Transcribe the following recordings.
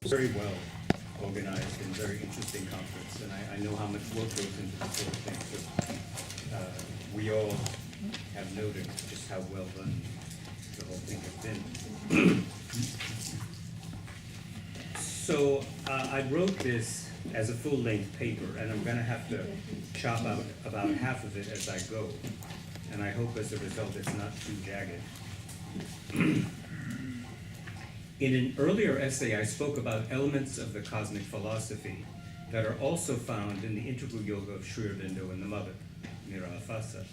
very well organized and very interesting conference, and I know how much work goes into this sort of thing. So we all have noted just how well done the whole thing has been. So I wrote this as a full-length paper, and I'm going to have to chop out about half of it as I go, and I hope as a result it's not too jagged. In an earlier essay, I spoke about elements of the cosmic philosophy that are also found in the integral yoga of Sri Aurobindo and the Mother, Niralafasa.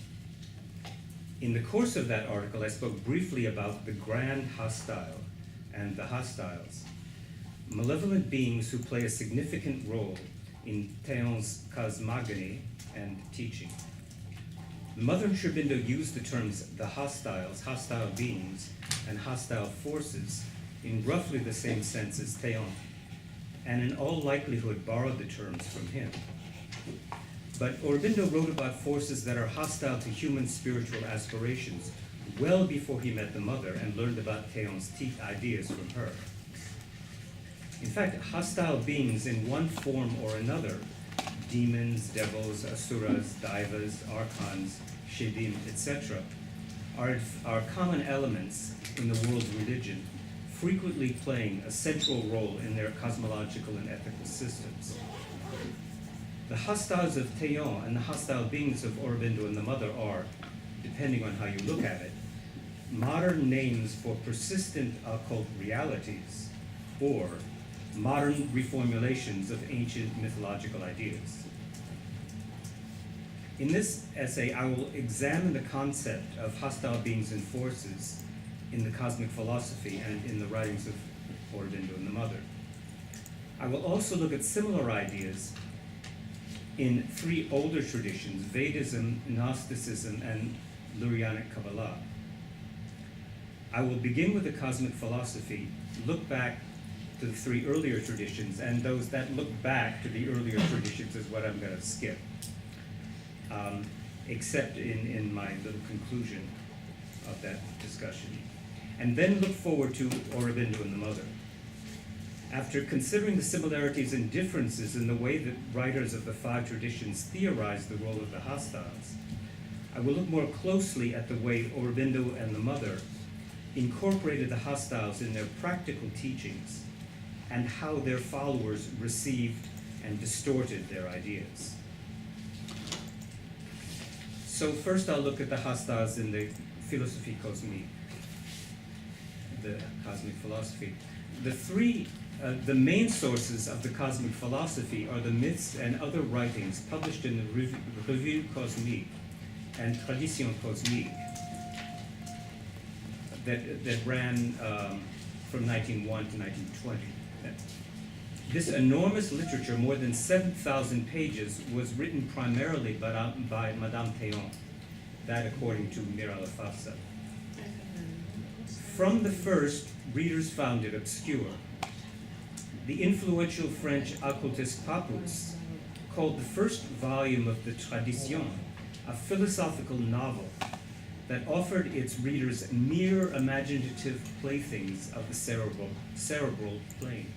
In the course of that article, I spoke briefly about the grand hostile and the hostiles, malevolent beings who play a significant role in Theon's cosmogony and teaching. The Mother and Sri Aurobindo used the terms the hostiles, hostile beings, and hostile forces in roughly the same sense as Theon, and in all likelihood borrowed the terms from him. But Aurobindo wrote about forces that are hostile to human spiritual aspirations well before he met the Mother and learned about Theon's ideas from her. In fact, hostile beings in one form or another, demons, devils, asuras, daivas, archons, shedim, etc., are common elements in the world's religion, frequently playing a central role in their cosmological and ethical systems. The hostiles of Theon and the hostile beings of Aurobindo and the Mother are, depending on how you look at it, modern names for persistent occult realities, or modern reformulations of ancient mythological ideas. In this essay, I will examine the concept of hostile beings and forces in the cosmic philosophy and in the writings of Aurobindo and the Mother. I will also look at similar ideas in three older traditions, Vedism, Gnosticism, and Lurianic Kabbalah. I will begin with the cosmic philosophy, look back to the three earlier traditions, and those that look back to the earlier traditions is what I'm going to skip, except in my little conclusion of that discussion. And then look forward to Aurobindo and the Mother. After considering the similarities and differences in the way that writers of the five traditions theorize the role of the hostiles, I will look more closely at the way Aurobindo and the Mother incorporated the hostiles in their practical teachings and how their followers received and distorted their ideas. So first I'll look at the hostiles in the Philosophie Cosmique, the cosmic philosophy. The main sources of the cosmic philosophy are the myths and other writings published in the Revue Cosmique and Tradition Cosmique that ran from 1901 to 1920. This enormous literature, more than 7,000 pages, was written primarily by Madame Theon, that according to Niralafasa. From the first, readers found it obscure. The influential French occultist Papus called the first volume of the Tradition a philosophical novel that offered its readers mere imaginative playthings of the cerebral plane.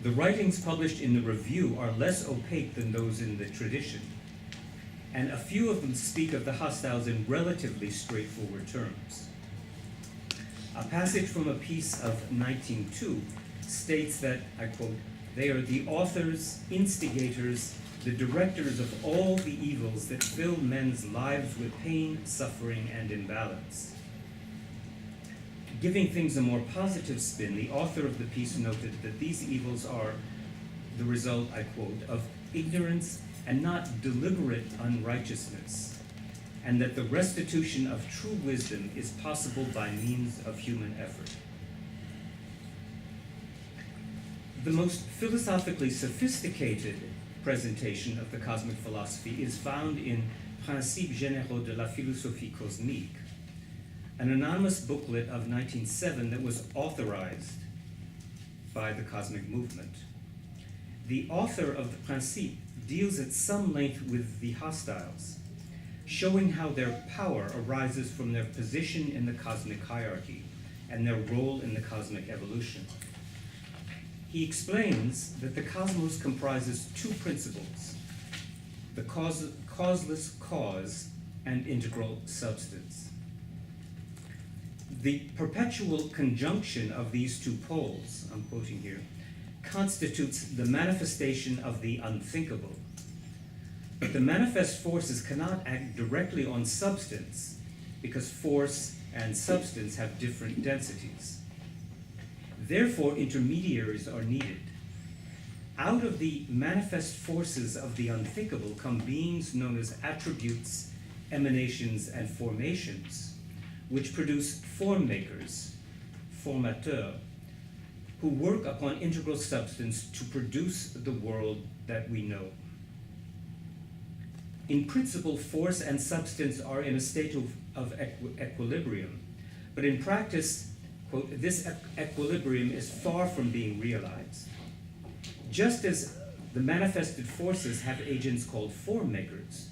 The writings published in the Review are less opaque than those in the tradition, and a few of them speak of the hostiles in relatively straightforward terms. A passage from a piece of 1902 states that, I quote, "They are the authors, instigators, the directors of all the evils that fill men's lives with pain, suffering, and imbalance." Giving things a more positive spin, the author of the piece noted that these evils are the result, I quote, "of ignorance and not deliberate unrighteousness, and that the restitution of true wisdom is possible by means of human effort." The most philosophically sophisticated presentation of the cosmic philosophy is found in Principes généraux de la philosophie cosmique, an anonymous booklet of 1907 that was authorized by the cosmic movement. The author of the Principes deals at some length with the hostiles, showing how their power arises from their position in the cosmic hierarchy and their role in the cosmic evolution. He explains that the cosmos comprises two principles: the causeless cause and integral substance. The perpetual conjunction of these two poles, I'm quoting here, constitutes the manifestation of the unthinkable. But the manifest forces cannot act directly on substance because force and substance have different densities. Therefore, intermediaries are needed. Out of the manifest forces of the unthinkable come beings known as attributes, emanations, and formations, which produce form makers, formateurs, who work upon integral substance to produce the world that we know. In principle, force and substance are in a state of equilibrium, but in practice, quote, this equilibrium is far from being realized. Just as the manifested forces have agents called form makers,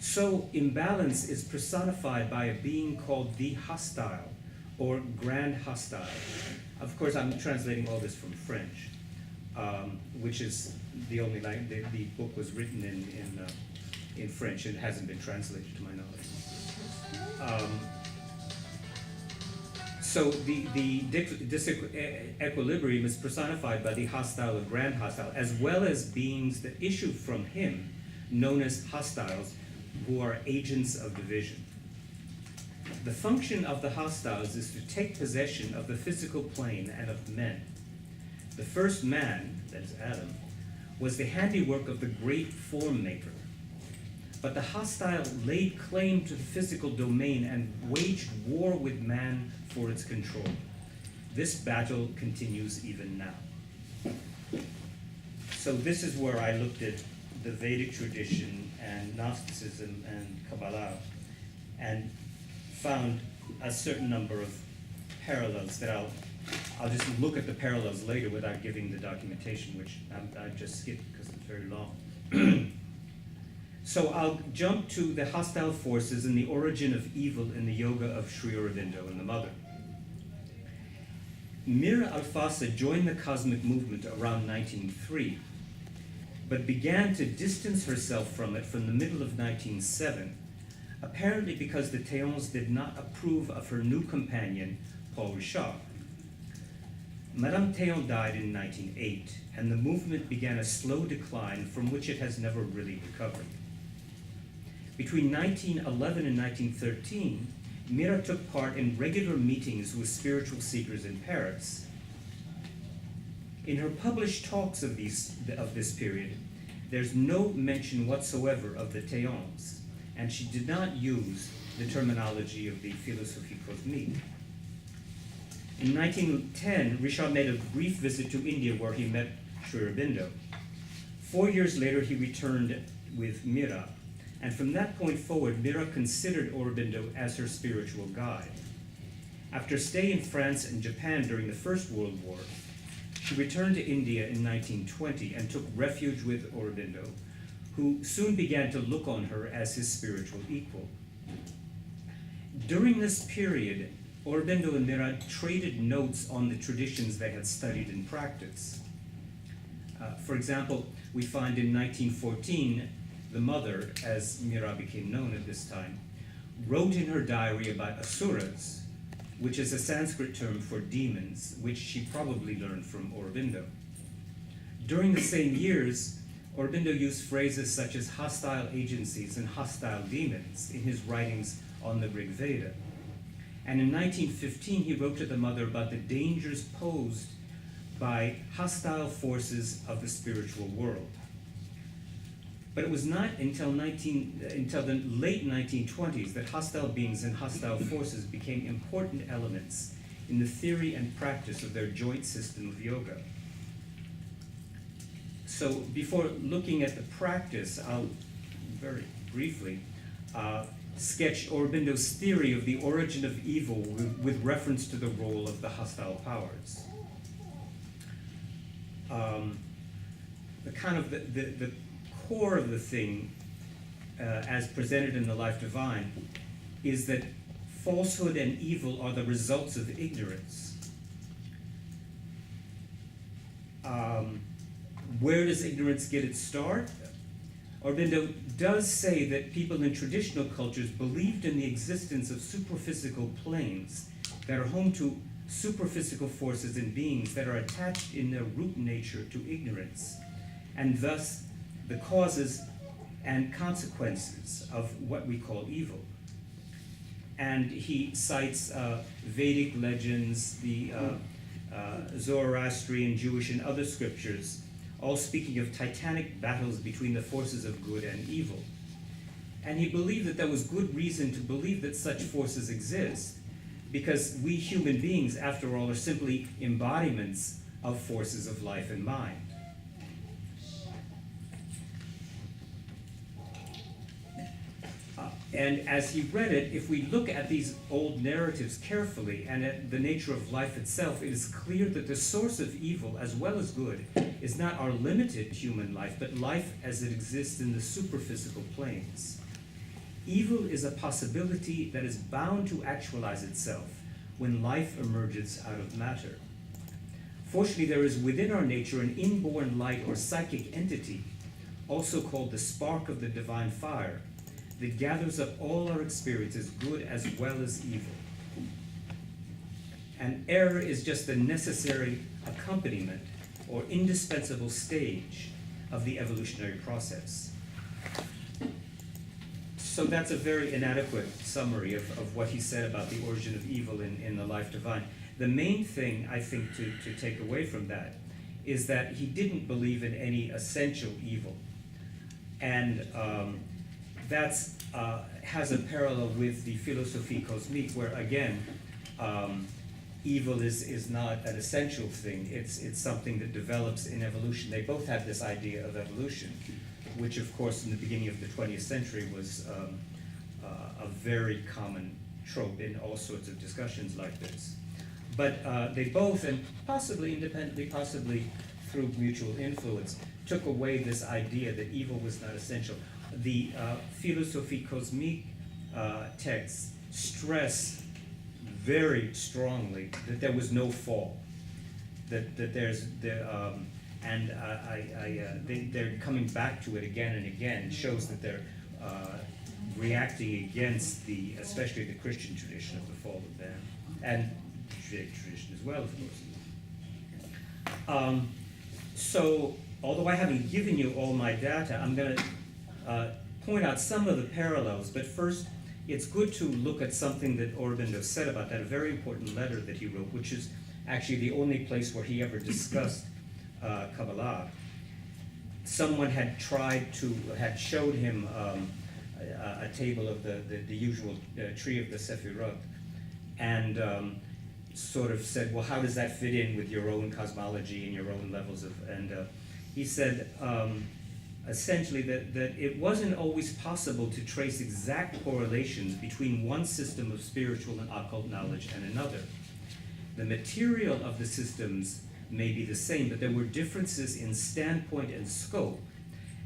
so imbalance is personified by a being called the hostile, or grand hostile. Of course, I'm translating all this from French, which is the only language. The book was written in French and hasn't been translated to my knowledge. So the disequilibrium is personified by the hostile or grand hostile, as well as beings that issue from him, known as hostiles, who are agents of division. The function of the hostiles is to take possession of the physical plane and of men. The first man, that is Adam, was the handiwork of the great form maker. But the hostile laid claim to the physical domain and waged war with man for its control. This battle continues even now. So this is where I looked at the Vedic tradition and Gnosticism and Kabbalah and found a certain number of parallels that I'll just look at the parallels later without giving the documentation, which I just skipped because it's very long. So I'll jump to the hostile forces and the origin of evil in the yoga of Sri Aurobindo and the Mother. Mira Alfassa joined the cosmic movement around 1903, but began to distance herself from it from the middle of 1907, apparently because the Théons did not approve of her new companion, Paul Richard. Madame Théon died in 1908, and the movement began a slow decline from which it has never really recovered. Between 1911 and 1913, Mira took part in regular meetings with spiritual seekers in Paris. In her published talks of this period, there's no mention whatsoever of the Théons, and she did not use the terminology of the Philosophie Cosmique. In 1910, Richard made a brief visit to India where he met Sri Aurobindo. 4 years later, he returned with Mira, and from that point forward, Mira considered Aurobindo as her spiritual guide. After staying in France and Japan during the First World War, she returned to India in 1920 and took refuge with Aurobindo, who soon began to look on her as his spiritual equal. During this period, Aurobindo and Mira traded notes on the traditions they had studied and practiced. For example, we find in 1914, the Mother, as Mira became known at this time, wrote in her diary about asuras, which is a Sanskrit term for demons, which she probably learned from Aurobindo. During the same years, Aurobindo used phrases such as hostile agencies and hostile demons in his writings on the Rig Veda. And in 1915, he wrote to the Mother about the dangers posed by hostile forces of the spiritual world. But it was not until the late 1920s that hostile beings and hostile forces became important elements in the theory and practice of their joint system of yoga. So before looking at the practice, I'll very briefly sketch Aurobindo's theory of the origin of evil with reference to the role of the hostile powers. The core of the thing as presented in the Life Divine, is that falsehood and evil are the results of ignorance. Where does ignorance get its start? Aurobindo does say that people in traditional cultures believed in the existence of superphysical planes that are home to superphysical forces and beings that are attached in their root nature to ignorance, and thus the causes and consequences of what we call evil. And he cites Vedic legends, the Zoroastrian, Jewish, and other scriptures, all speaking of titanic battles between the forces of good and evil. And he believed that there was good reason to believe that such forces exist, because we human beings, after all, are simply embodiments of forces of life and mind. And as he read it, if we look at these old narratives carefully and at the nature of life itself, it is clear that the source of evil as well as good is not our limited human life, but life as it exists in the superphysical planes. Evil is a possibility that is bound to actualize itself when life emerges out of matter. Fortunately, there is within our nature an inborn light or psychic entity, also called the spark of the divine fire, that gathers up all our experiences, good as well as evil. And error is just the necessary accompaniment or indispensable stage of the evolutionary process. So that's a very inadequate summary of what he said about the origin of evil in the Life Divine. The main thing, I think, to take away from that is that he didn't believe in any essential evil. And that's has a parallel with the Philosophie Cosmique, where again, evil is not an essential thing. It's something that develops in evolution. They both have this idea of evolution, which of course in the beginning of the 20th century was a very common trope in all sorts of discussions like this. But they both, and possibly independently, possibly through mutual influence, took away this idea that evil was not essential. The Philosophie Cosmique texts stress very strongly that there was no fall, that there's and they're coming back to it again and again. It shows that they're reacting against especially the Christian tradition of the fall of man, and Judaic tradition as well, of course. So, although I haven't given you all my data, I'm going to point out some of the parallels, but first it's good to look at something that Aurobindo said about that, a very important letter that he wrote, which is actually the only place where he ever discussed Kabbalah. Someone had showed him a table of the usual tree of the Sephirot, and sort of said, well, how does that fit in with your own cosmology and your own levels of, and he said, essentially that it wasn't always possible to trace exact correlations between one system of spiritual and occult knowledge and another. The material of the systems may be the same, but there were differences in standpoint and scope,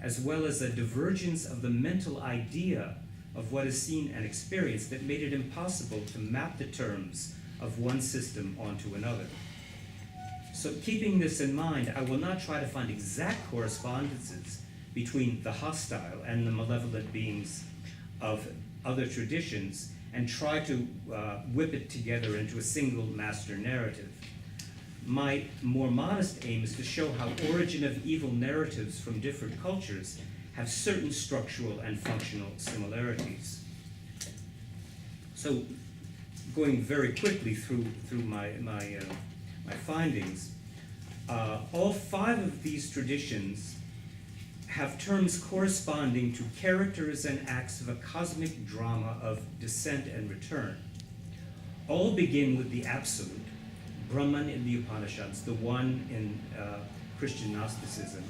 as well as a divergence of the mental idea of what is seen and experienced that made it impossible to map the terms of one system onto another. So keeping this in mind, I will not try to find exact correspondences between the hostile and the malevolent beings of other traditions and try to whip it together into a single master narrative. My more modest aim is to show how origin of evil narratives from different cultures have certain structural and functional similarities. So, going very quickly through my findings, all 5 of these traditions have terms corresponding to characters and acts of a cosmic drama of descent and return. All begin with the absolute, Brahman in the Upanishads, the one in Christian Gnosticism,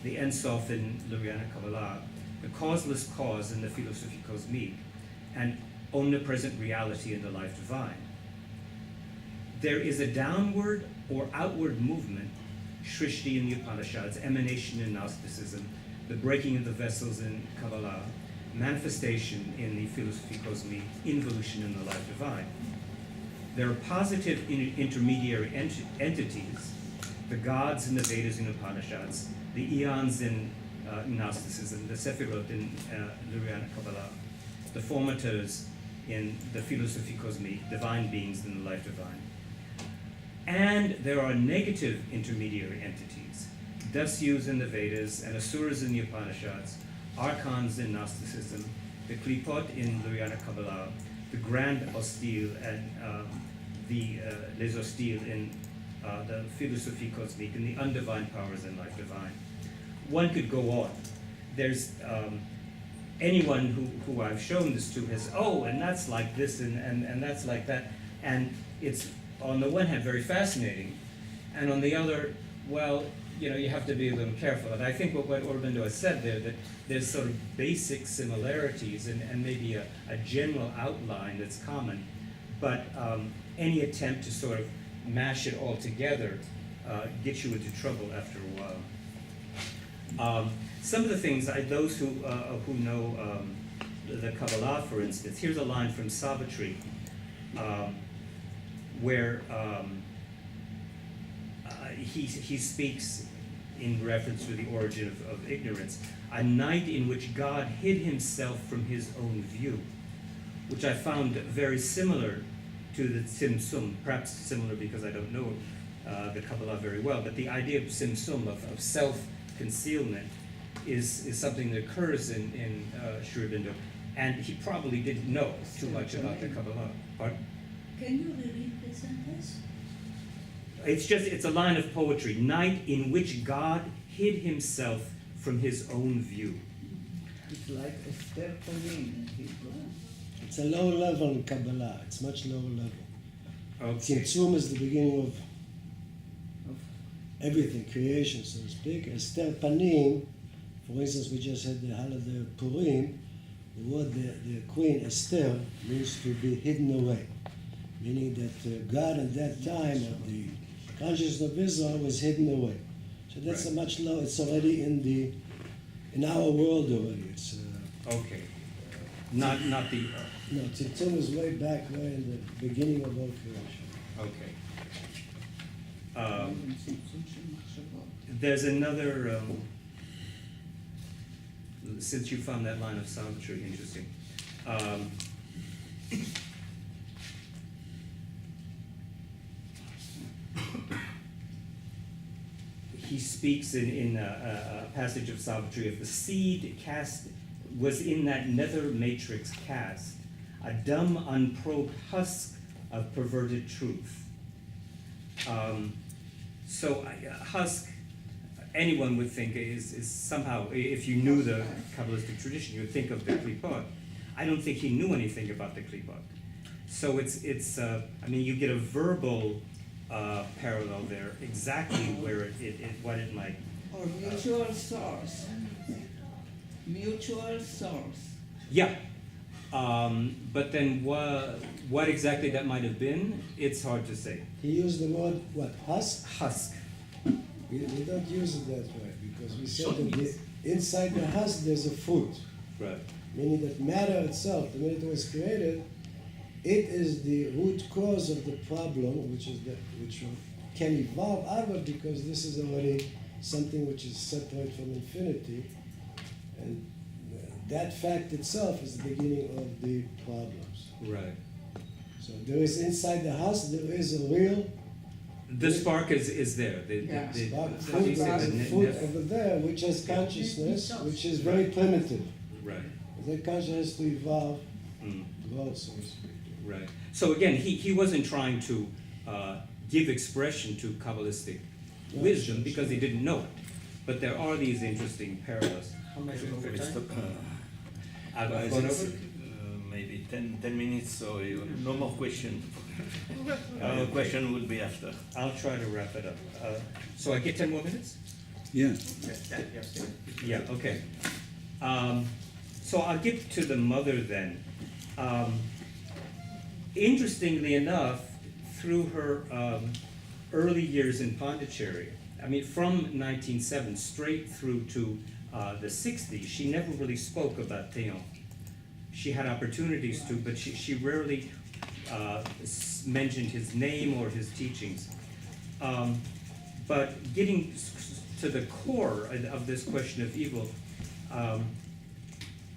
the Ein Sof in Lurianic Kabbalah, the causeless cause in the Philosophie Cosmique, and omnipresent reality in the Life Divine. There is a downward or outward movement, Shrishti in the Upanishads, emanation in Gnosticism, the breaking of the vessels in Kabbalah, manifestation in the philosophie cosmique, involution in the life divine. There are positive intermediary entities, the gods in the Vedas and Upanishads, the eons in Gnosticism, the Sephirot in Lurianic Kabbalah, the formateurs in the philosophie cosmique, divine beings in the life divine. And there are negative intermediary entities, Dasyus in the Vedas and Asuras in the Upanishads, Archons in Gnosticism, the Klipot in Lurianic Kabbalah, the Grand Hostile and les Hostiles in the philosophie cosmique, and the undivine powers in life divine. One could go on. There's anyone who I've shown this to has, oh, and that's like this and that's like that. And it's, on the one hand, very fascinating. And on the other, well, you know, you have to be a little careful. And I think what Aurobindo has said there, that there's sort of basic similarities and maybe a general outline that's common. But any attempt to sort of mash it all together gets you into trouble after a while. Some of the things, those who know the Kabbalah, for instance, here's a line from Subtree, where he speaks in reference to the origin of ignorance, a night in which God hid himself from his own view, which I found very similar to the Tzimtzum, perhaps similar because I don't know the Kabbalah very well, but the idea of Tzimtzum, of self-concealment, is something that occurs in Sri Aurobindo, and he probably didn't know too much about the Kabbalah. Pardon? Can you repeat the sentence? It's a line of poetry, night in which God hid himself from his own view. It's like Esther Panim in Hebrew. It's a low level in Kabbalah. It's much lower level. Okay. Tzimtzum is the beginning of everything, creation, so to speak. Esther Panim, for instance, we just had the holiday of Purim. The word, the queen Esther, means to be hidden away, meaning that God at that time of the consciousness of Israel was hidden away. So that's Right. a much lower. It's already in our world already. It's Okay. Not the. no, Tzimtzum is way back, way in the beginning of all creation. Okay. There's another. Since you found that line of Subtree interesting. He speaks in a passage of Subtree of the seed cast was in that nether matrix cast, a dumb, unprobed husk of perverted truth. Husk, anyone would think is somehow, if you knew the Kabbalistic tradition, you would think of the Klipot. I don't think he knew anything about the Klipot. So I mean, you get a verbal parallel there, exactly where what it might. Or mutual source. Mutual source. Yeah. But then what exactly that might have been, it's hard to say. He used the word, what, husk? Husk. We don't use it that way because we said that inside the husk there's a fruit. Right. Meaning that matter itself, the minute it was created, it is the root cause of the problem, which can evolve out of, because this is already something which is separate from infinity, and that fact itself is the beginning of the problems. Right. So there is inside the house, there is a real The spark is there. Yeah. spark, how do you say there's the a net- food net- over there which has consciousness, which is very primitive. Right. That consciousness has to evolve, Mm. grow, so to speak. Right. So again, he wasn't trying to give expression to Kabbalistic No, wisdom sure, because he didn't know it. But there are these interesting parallels. How much I've gone over. Maybe 10 minutes, so no more questions. Question will be after. I'll try to wrap it up. So I get 10 more minutes? Yeah. Yeah, okay. So I'll get to the mother then. Interestingly enough, through her early years in Pondicherry, I mean, from 1907 straight through to the 60s, she never really spoke about Théon. she had opportunities to, but she rarely mentioned his name or his teachings. But getting to the core of this question of evil,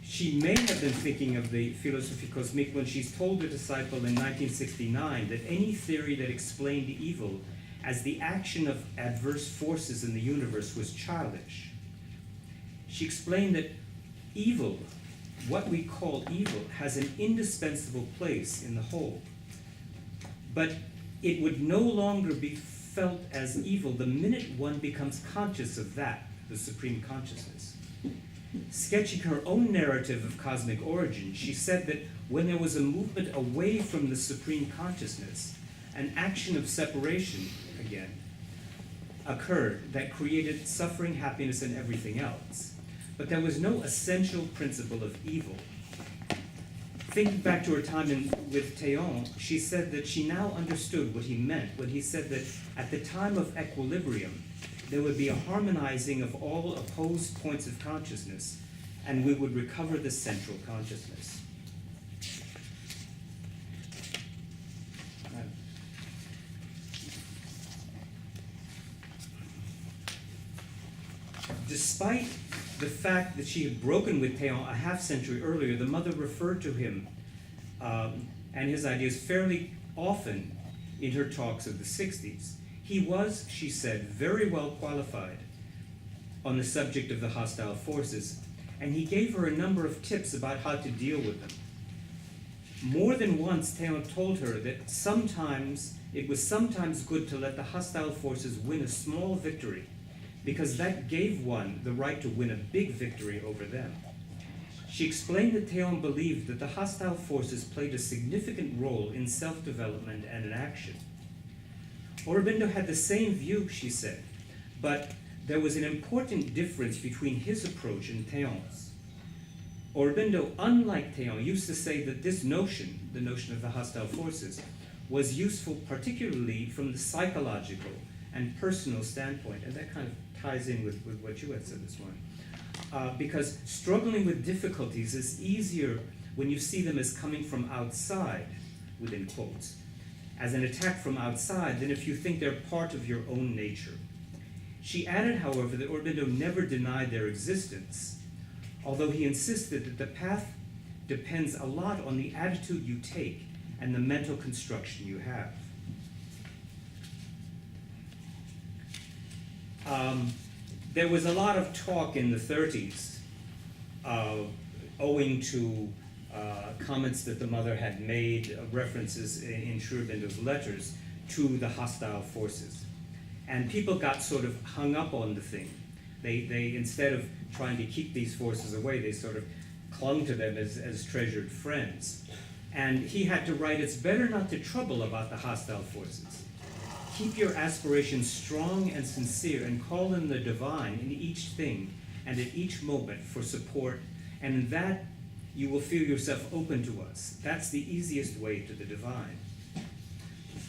she may have been thinking of the philosophie cosmique when she's told a disciple in 1969 that any theory that explained evil as the action of adverse forces in the universe was childish. She explained that evil, what we call evil, has an indispensable place in the whole. But it would no longer be felt as evil the minute one becomes conscious of that, the supreme consciousness. Sketching her own narrative of cosmic origin, she said that when there was a movement away from the supreme consciousness, an action of separation, again, occurred that created suffering, happiness, and everything else. But there was no essential principle of evil. Thinking back to her time with Théon, she said that she now understood what he meant when he said that at the time of equilibrium, there would be a harmonizing of all opposed points of consciousness, and we would recover the central consciousness. Despite the fact that she had broken with Théon a half-century earlier, the mother referred to him and his ideas fairly often in her talks of the 60s. He was, she said, very well qualified on the subject of the hostile forces, and he gave her a number of tips about how to deal with them. More than once, Théon told her that sometimes it was good to let the hostile forces win a small victory, because that gave one the right to win a big victory over them. She explained that Théon believed that the hostile forces played a significant role in self-development and in action. Aurobindo had the same view, she said, but there was an important difference between his approach and Théon's. Aurobindo, unlike Théon, used to say that this notion, the notion of the hostile forces, was useful particularly from the psychological and personal standpoint, and that kind of ties in with what you had said this morning. Because struggling with difficulties is easier when you see them as coming from outside, within quotes, as an attack from outside than if you think they're part of your own nature. She added, however, that Aurobindo never denied their existence, although he insisted that the path depends a lot on the attitude you take and the mental construction you have. There was a lot of talk in the 30s, owing to comments that the mother had made, references in Shrubindo's letters to the hostile forces. And people got sort of hung up on the thing. They instead of trying to keep these forces away, they sort of clung to them as treasured friends. And he had to write, "It's better not to trouble about the hostile forces. Keep your aspirations strong and sincere, and call in the divine in each thing and at each moment for support, and in that you will feel yourself open to us. That's the easiest way to the divine."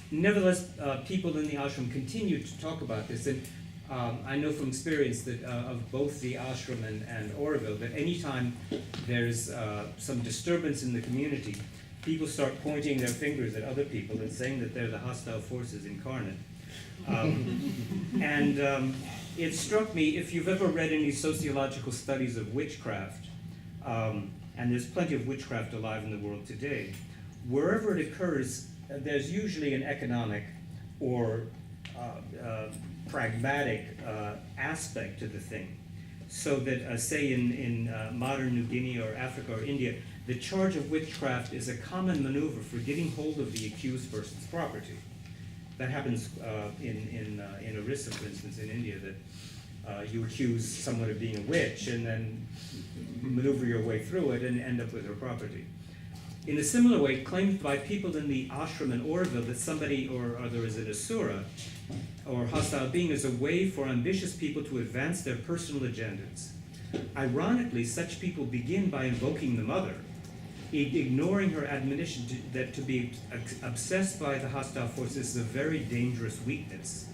Nevertheless, people in the ashram continued to talk about this, and I know from experience that of both the ashram and Oroville that anytime there's some disturbance in the community, people start pointing their fingers at other people and saying that they're the hostile forces incarnate. It struck me, if you've ever read any sociological studies of witchcraft, and there's plenty of witchcraft alive in the world today, wherever it occurs, there's usually an economic or pragmatic aspect to the thing. So that, say in modern New Guinea or Africa or India, the charge of witchcraft is a common maneuver for getting hold of the accused person's property. That happens in Orissa, for instance, in India, that you accuse someone of being a witch and then maneuver your way through it and end up with her property. In a similar way, claims by people in the ashram in Oroville that somebody or other is an asura or hostile being is a way for ambitious people to advance their personal agendas. Ironically, such people begin by invoking the mother, ignoring her admonition that to be obsessed by the hostile forces is a very dangerous weakness,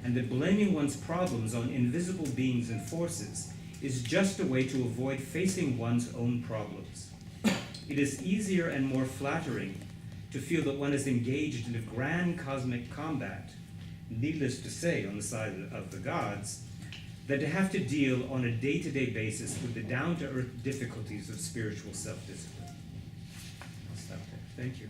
and that blaming one's problems on invisible beings and forces is just a way to avoid facing one's own problems. it is easier and more flattering to feel that one is engaged in a grand cosmic combat, needless to say, on the side of the gods, than to have to deal on a day-to-day basis with the down-to-earth difficulties of spiritual self-discipline. I'll stop there. Thank you.